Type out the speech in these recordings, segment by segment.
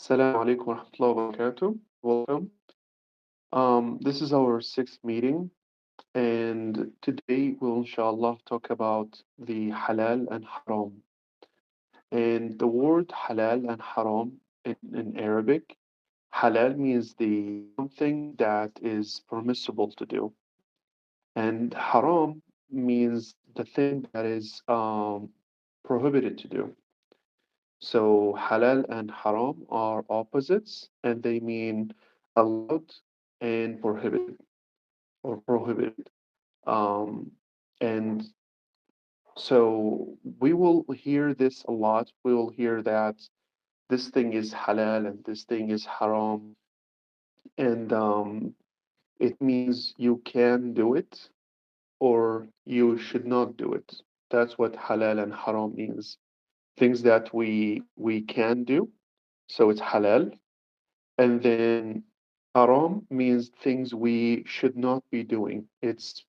Assalamu alaikum wa rahmatullahi wa barakatuh. Welcome. This is our sixth meeting, and today we'll inshallah talk about the halal and haram. And the word halal and haram in Arabic, halal means the something that is permissible to do, and haram means the thing that is prohibited to do. So halal and haram are opposites, and they mean allowed and prohibited or prohibited. Um, and so we will hear this a lot. We will hear that this thing is halal and this thing is haram, and it means you can do it or you should not do it. That's what halal and haram means. Things that we can do, so it's halal. And then haram means things we should not be doing. It's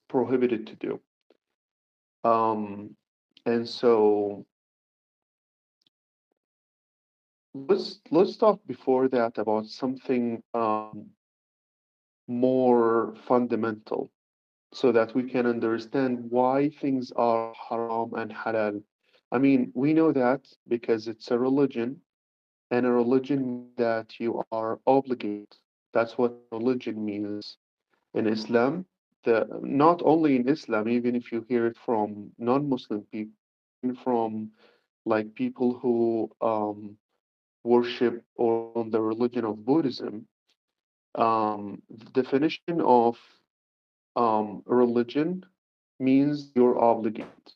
prohibited to do. Um, and so let's talk before that about something more fundamental so that we can understand why things are haram and halal. I mean, we know that because it's a religion, and a religion means that you are obligated. That's what religion means in Islam. Not only in Islam, even if you hear it from non-Muslim people, even from like people who worship or on the religion of Buddhism, the definition of religion means you're obligated.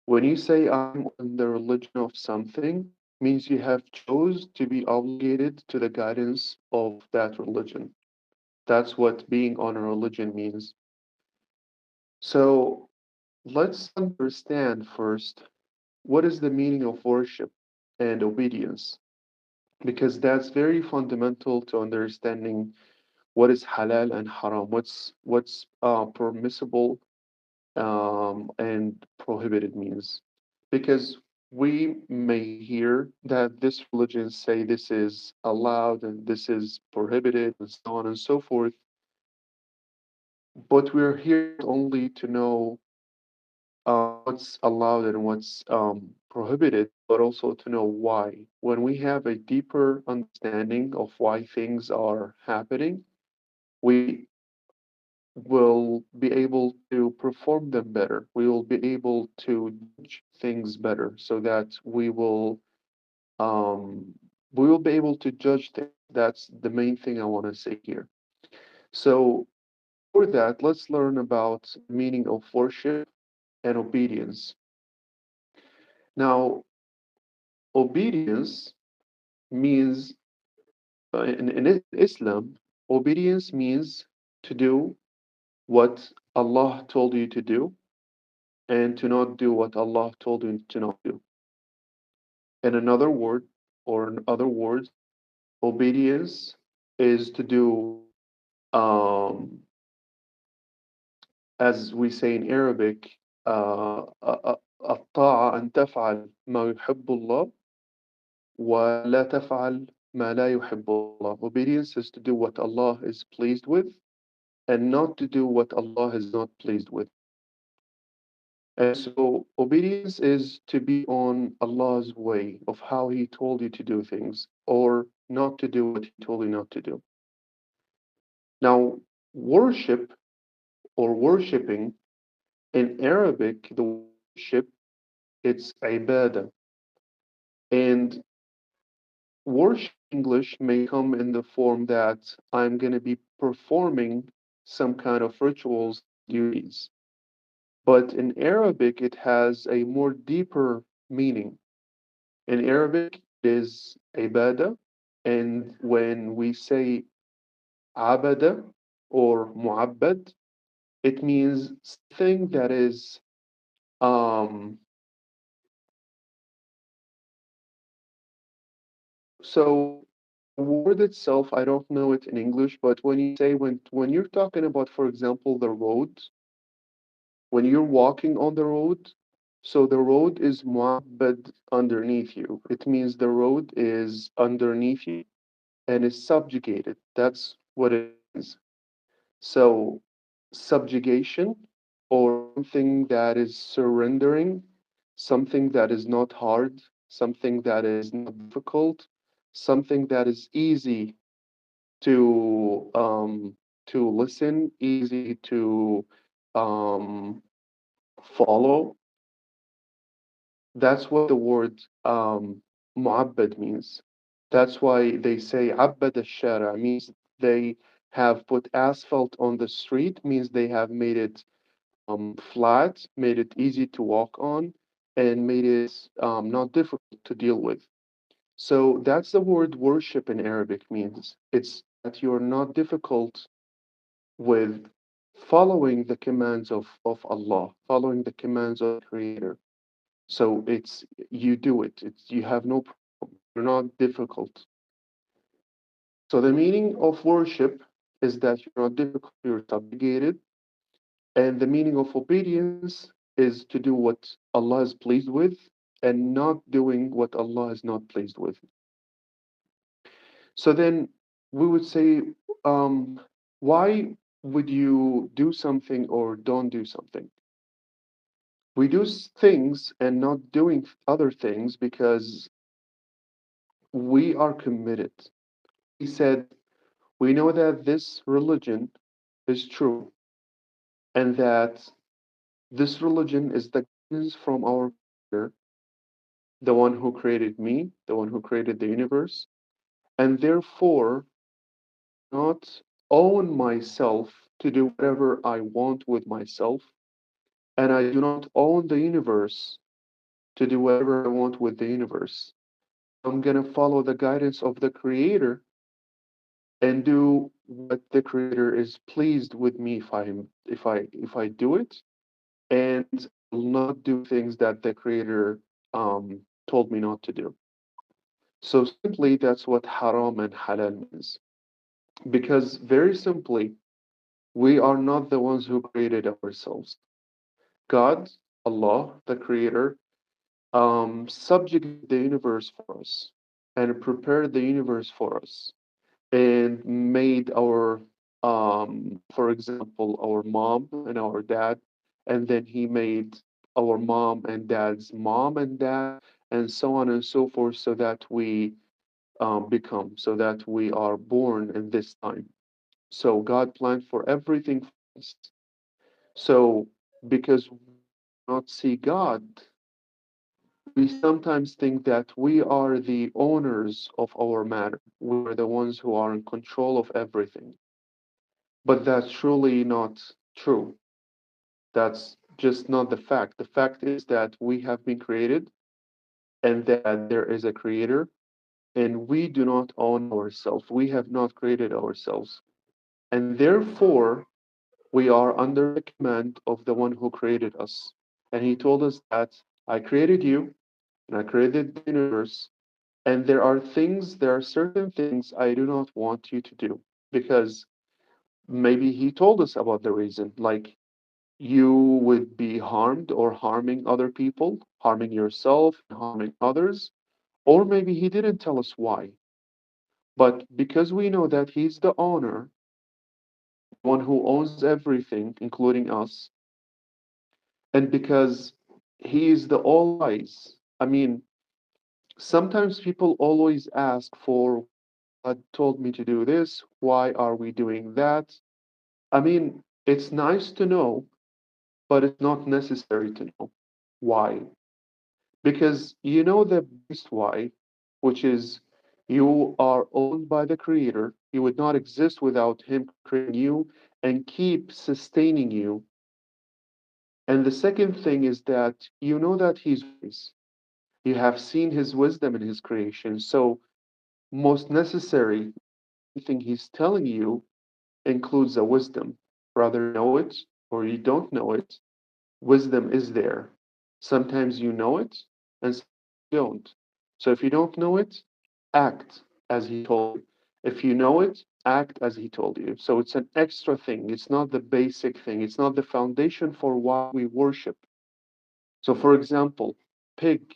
When you say I'm on the religion of something, means you have chose to be obligated to the guidance of that religion. That's what being on a religion means. So let's understand first what is the meaning of worship and obedience, because that's very fundamental to understanding what is halal and haram, what's permissible and prohibited means. Because we may hear that this religion say this is allowed and this is prohibited and so on and so forth, but we're here not only to know what's allowed and what's prohibited, but also to know why. When we have a deeper understanding of why things are happening, we will be able to perform them better. We will be able to judge things better so that um, we will be able to judge things. That's the main thing I want to say here. So for that, let's learn about the meaning of worship and obedience. Now, obedience means in Islam, obedience means to do what Allah told you to do and to not do what Allah told you to not do. In another word, or in other words, obedience is to do, um, as we say in Arabic, الطاعة أن تفعل ما يحب الله ولا تفعل ما لا يحب الله. Obedience is to do what Allah is pleased with and not to do what Allah is not pleased with. And so obedience is to be on Allah's way of how He told you to do things or not to do what He told you not to do. Now, worship or worshipping in Arabic, the worship, it's ibadah. And worship in English may come in the form that I'm going to be performing some kind of rituals and duties. But in Arabic, it has a more deeper meaning. In Arabic, it is ibadah. And when we say abada or mu'abbad, it means something that is um so the word itself, I don't know it in English, but when you say when you're talking about, for example, the road, when you're walking on the road, So the road is mu'abbad underneath you. It means the road is underneath you and is subjugated. That's what it means. So subjugation or something that is surrendering, something that is not hard, something that is not difficult, something that is easy to listen, easy to um, follow. That's what the word mu'abbad means. That's why they say abbad al-shara means they have put asphalt on the street, means they have made it flat, made it easy to walk on, and made it not difficult to deal with. So that's the word worship in Arabic means. It's that you're not difficult with following the commands of Allah, following the commands of the Creator. So it's you do it. It's you have no problem. You're not difficult. So the meaning of worship is that you're not difficult, you're subjugated. And the meaning of obedience is to do what Allah is pleased with and not doing what Allah is not pleased with. So then we would say, why would you do something or don't do something? We do things and not doing other things because we are committed. He said, we know that this religion is true and that this religion is the guidance from our Creator, the one who created me, the one who created the universe, and therefore not own myself to do whatever I want with myself, and I do not own the universe to do whatever I want with the universe. I'm gonna follow the guidance of the Creator and do what the Creator is pleased with me if I do it, and will not do things that the Creator told me not to do. So simply, that's what haram and halal means. Because very simply, we are not the ones who created ourselves. God, Allah, the Creator, subjugated the universe for us and prepared the universe for us and made our, for example, our mom and our dad, and then He made our mom and dad's mom and dad, and so on and so forth, so that we so that we are born in this time. So God planned for everything for us. So because we do not see God, we sometimes think that we are the owners of our matter. We are the ones who are in control of everything. But that's truly not true. That's just not the fact. The fact is that we have been created and that there is a creator, and we do not own ourselves. We have not created ourselves. And therefore, we are under the command of the one who created us. And he told us that I created you and I created the universe. And there are certain things I do not want you to do because maybe he told us about the reason, like you would be harmed or harming other people, harming yourself, and harming others. Or maybe he didn't tell us why. But because we know that he's the owner, the one who owns everything, including us, and because he is the all wise. I mean, sometimes people always ask for God told me to do this, why are we doing that? I mean, it's nice to know, but it's not necessary to know. Why? Because you know the best why, which is you are owned by the Creator. You would not exist without Him creating you and keep sustaining you. And the second thing is that you know that He's wise. You have seen His wisdom in His creation. So, most necessary thing He's telling you includes a wisdom. Rather you know it or you don't know it, wisdom is there. Sometimes you know it and sometimes you don't. So if you don't know it, act as He told you. If you know it, act as He told you. So it's an extra thing. It's not the basic thing. It's not the foundation for why we worship. So, for example, pig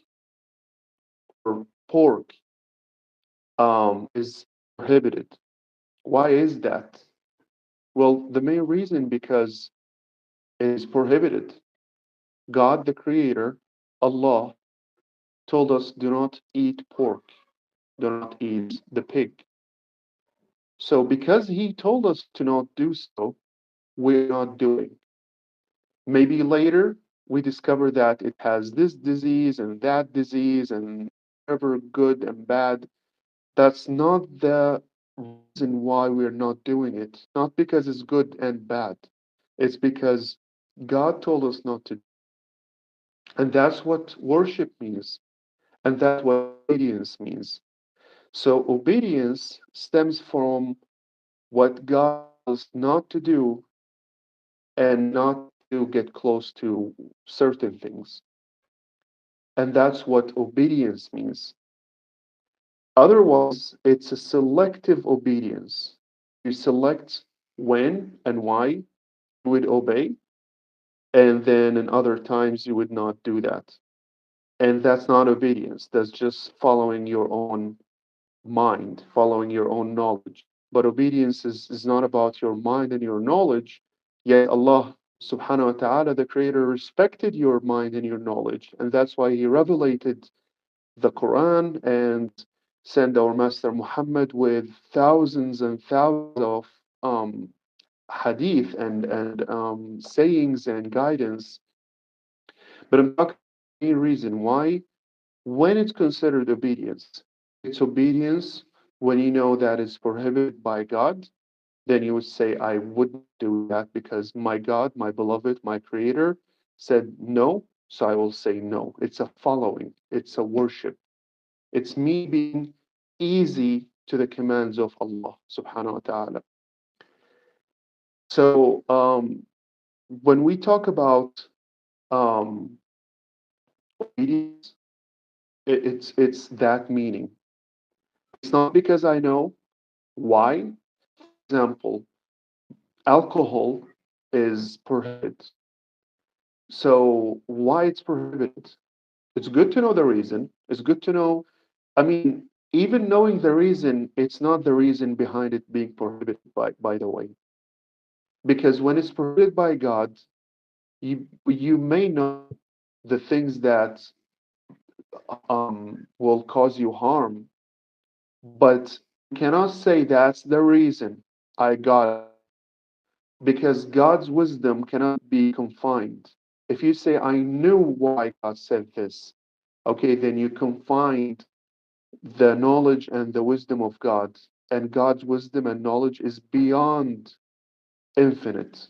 or pork is prohibited. Why is that? Well, the main reason because it is prohibited. God, the Creator, Allah, told us do not eat pork, do not eat the pig. So, because He told us to not do so, we're not doing. Maybe later we discover that it has this disease and that disease and whatever good and bad. That's not the reason why we're not doing it. Not because it's good and bad. It's because God told us not to. And that's what worship means. And that's what obedience means. So obedience stems from what God tells us not to do and not to get close to certain things. And that's what obedience means. Otherwise, it's a selective obedience. You select when and why you would obey, and then in other times you would not do that. And that's not obedience, that's just following your own mind, following your own knowledge. But obedience is not about your mind and your knowledge, yet Allah subhanahu wa ta'ala, the Creator, respected your mind and your knowledge. And that's why He revelated the Quran and sent our Master Muhammad with thousands and thousands of hadith and sayings and guidance. But I'm talking about the main reason why, when it's considered obedience, it's obedience when you know that it's prohibited by God, then you would say, I wouldn't do that because my God, my beloved, my creator said no, so I will say no. It's a following, it's a worship. It's me being easy to the commands of Allah subhanahu wa ta'ala. So when we talk about um, obedience, it's that meaning. It's not because I know why. For example, alcohol is prohibited. So why it's prohibited? It's good to know the reason. It's good to know. I mean, even knowing the reason, it's not the reason behind it being prohibited, by the way. Because when it's prohibited by God, you may know the things that will cause you harm, but you cannot say that's the reason I got it. Because God's wisdom cannot be confined. If you say, I knew why God said this, okay, then you confined the knowledge and the wisdom of God. And God's wisdom and knowledge is beyond infinite.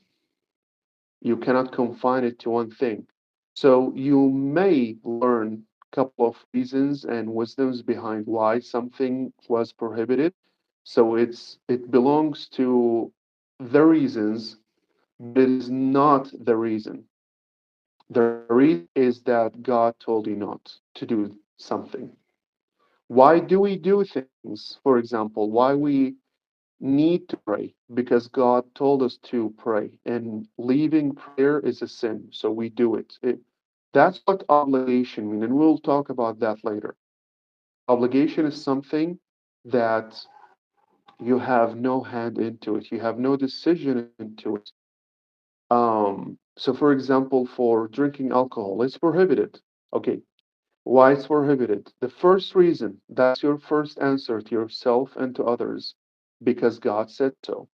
You cannot confine it to one thing. So you may learn a couple of reasons and wisdoms behind why something was prohibited. So it belongs to the reasons, but it is not the reason. The reason is that God told you not to do something. Why do we do things? For example, why we need to pray? Because God told us to pray, and leaving prayer is a sin, so we do it. That's what obligation means, and we'll talk about that later. Obligation is something that you have no hand into it, you have no decision into it. So for example, for drinking alcohol, it's prohibited. Okay, why it's prohibited? The first reason, that's your first answer to yourself and to others, because God said so.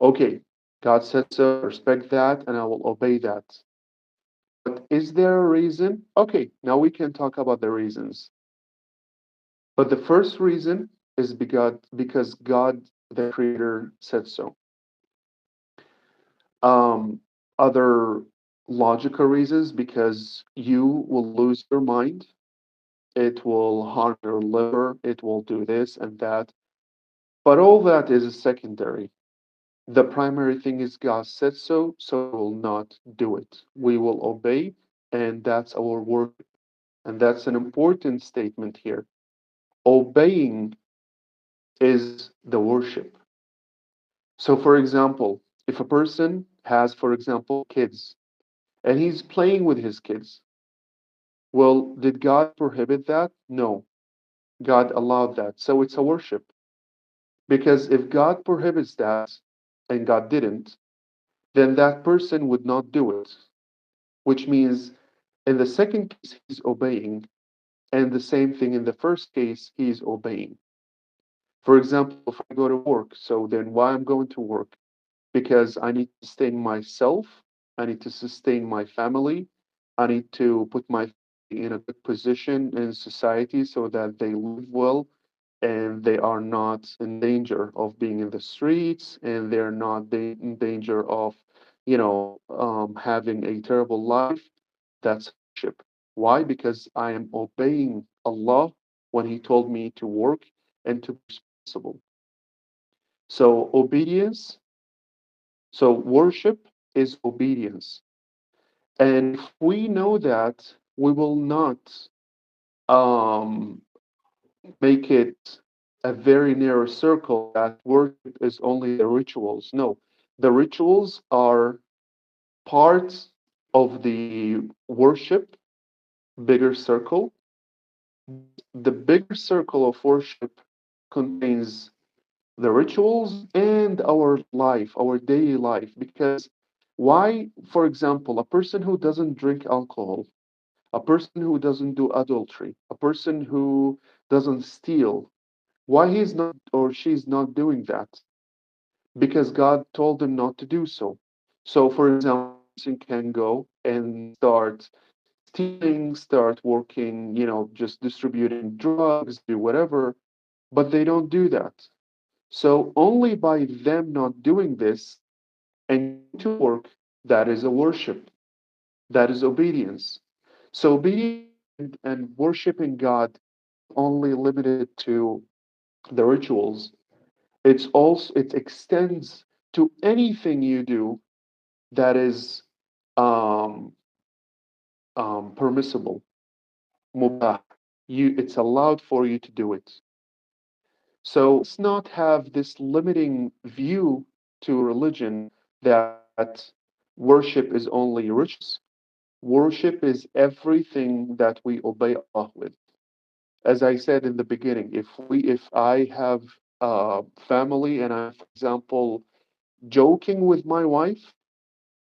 Okay, God said so, respect that, and I will obey that. But is there a reason? Okay, now we can talk about the reasons. But the first reason is because God, the Creator, said so. Um, Other logical reasons, because you will lose your mind, it will harm your liver, it will do this and that. But all that is secondary. The primary thing is God said so, so we will not do it. We will obey, and that's our work. And that's an important statement here. Obeying is the worship. So, for example, if a person has, for example, kids, and he's playing with his kids. Well, did God prohibit that? No, God allowed that. So it's a worship. Because if God prohibits that and God didn't, then that person would not do it, which means in the second case, he's obeying, and the same thing in the first case, he's obeying. For example, if I go to work, so then why I'm going to work? Because I need to sustain myself, I need to sustain my family, I need to put my family in a good position in society so that they live well and they are not in danger of being in the streets and they're not in danger of, having a terrible life. That's worship. Why? Because I am obeying Allah when He told me to work and to be responsible. So obedience, so worship is obedience. And if we know that, we will not um, make it a very narrow circle that worship is only the rituals. No, the rituals are part of the worship, bigger circle. The bigger circle of worship contains the rituals and our life, our daily life. Because why, for example, a person who doesn't drink alcohol, a person who doesn't do adultery, a person who doesn't steal, why he's not or she's not doing that? Because God told them not to do so. So, for example, a person can go and start stealing, start working, just distributing drugs, do whatever, but they don't do that. So, only by them not doing this and to work, that is a worship, that is obedience. So, obedience and worshiping God only limited to the rituals. It extends to anything you do that is um, permissible, mubah. It's allowed for you to do it. So let's not have this limiting view to religion that worship is only rituals. Worship is everything that we obey Allah with. As I said in the beginning, if I have family and I'm, for example, joking with my wife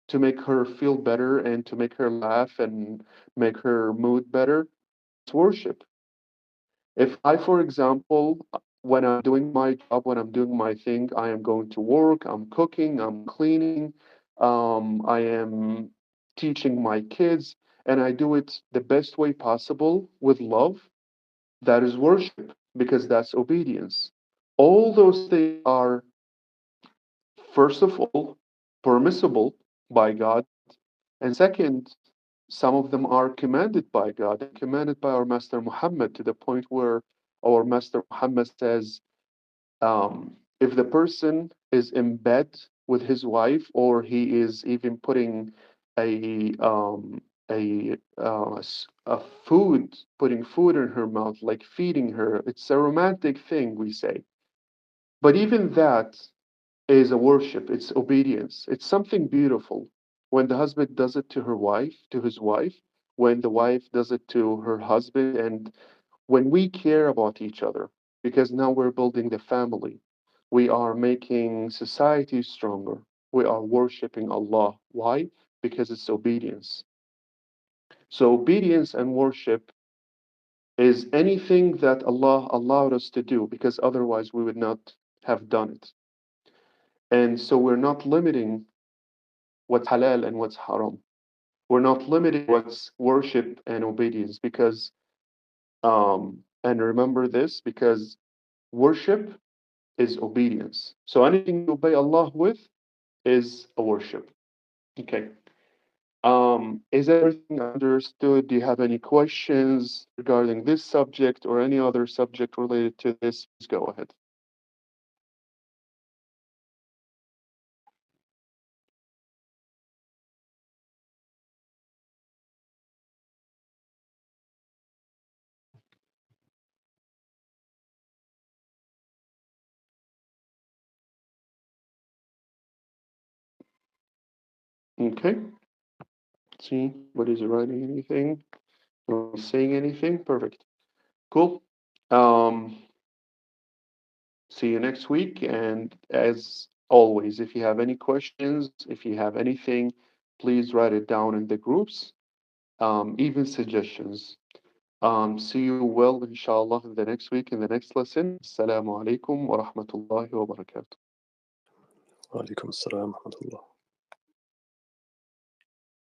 to make her feel better and to make her laugh and make her mood better, it's worship. If I, for example, when I'm doing my job, when I'm doing my thing, I am going to work, I'm cooking, I'm cleaning, I am teaching my kids, and I do it the best way possible with love, that is worship because that's obedience. All those things are, first of all, permissible by God. And second, some of them are commanded by God and commanded by our Master Muhammad to the point where our Master Muhammad says, if the person is in bed with his wife or he is even putting a food, putting food in her mouth, like feeding her, it's a romantic thing, we say. But even that is a worship, it's obedience, it's something beautiful. When the husband does it to her wife, to his wife, when the wife does it to her husband, and when we care about each other, because now we're building the family, we are making society stronger, we are worshiping Allah. Why? Because it's obedience. So, obedience and worship is anything that Allah allowed us to do, because otherwise we would not have done it. And so, we're not limiting what's halal and what's haram. We're not limiting what's worship and obedience because, and remember this, because worship is obedience. So anything you obey Allah with is a worship. Okay. Is everything understood? Do you have any questions regarding this subject or any other subject related to this? Please go ahead. Okay. See, nobody's writing anything, nobody's saying anything. Perfect. Cool. Um, See you next week. And as always, if you have any questions, if you have anything, please write it down in the groups, even suggestions. See you well, inshallah, in the next week, in the next lesson. Assalamu alaikum wa rahmatullahi wa barakatuh. وعليكم السلام ورحمة الله.